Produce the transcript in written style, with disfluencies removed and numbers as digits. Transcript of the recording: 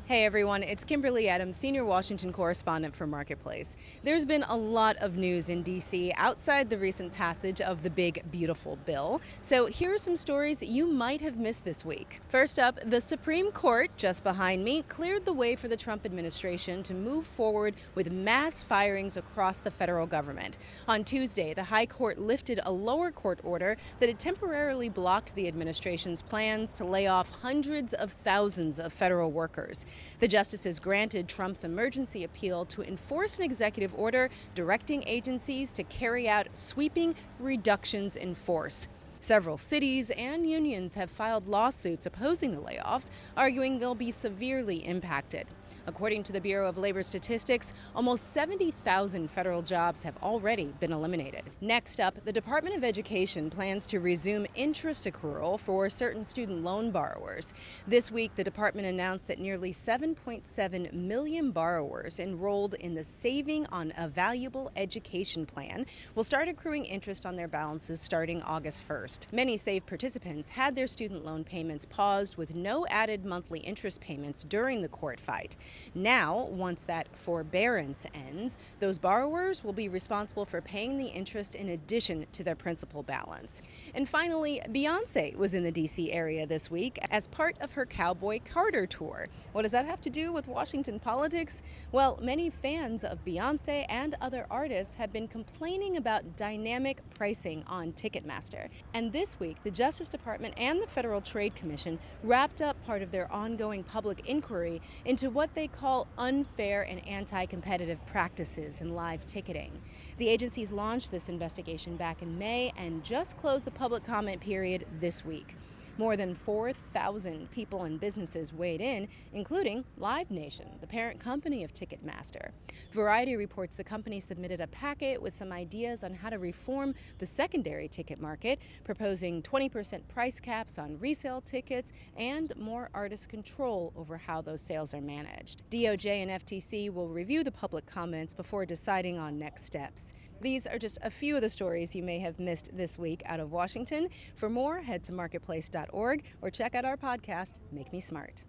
Hey everyone, it's Kimberly Adams, Senior Washington Correspondent for Marketplace. There's been a lot of news in D.C. outside the recent passage of the Big Beautiful Bill. So here are some stories you might have missed this week. First up, the Supreme Court, just behind me, cleared the way for the Trump administration to move forward with mass firings across the federal government. On Tuesday, the High Court lifted a lower court order that had temporarily blocked the administration's plans to lay off hundreds of thousands of federal workers. The justices granted Trump's emergency appeal to enforce an executive order directing agencies to carry out sweeping reductions in force. Several cities and unions have filed lawsuits opposing the layoffs, arguing they'll be severely impacted. According to the Bureau of Labor Statistics, almost 70,000 federal jobs have already been eliminated. Next up, the Department of Education plans to resume interest accrual for certain student loan borrowers. This week, the department announced that nearly 7.7 million borrowers enrolled in the Saving on a Valuable Education Plan will start accruing interest on their balances starting August 1st. Many SAVE participants had their student loan payments paused with no added monthly interest payments during the court fight. Now, once that forbearance ends, those borrowers will be responsible for paying the interest in addition to their principal balance. And finally, Beyoncé was in the D.C. area this week as part of her Cowboy Carter tour. What does that have to do with Washington politics? Well, many fans of Beyoncé and other artists have been complaining about dynamic pricing on Ticketmaster. And this week, the Justice Department and the Federal Trade Commission wrapped up part of their ongoing public inquiry into what they call unfair and anti-competitive practices in live ticketing. The agencies launched this investigation back in May and just closed the public comment period this week. More than 4,000 people and businesses weighed in, including Live Nation, the parent company of Ticketmaster. Variety reports the company submitted a packet with some ideas on how to reform the secondary ticket market, proposing 20% price caps on resale tickets and more artist control over how those sales are managed. DOJ and FTC will review the public comments before deciding on next steps. These are just a few of the stories you may have missed this week out of Washington. For more, head to marketplace.org or check out our podcast, Make Me Smart.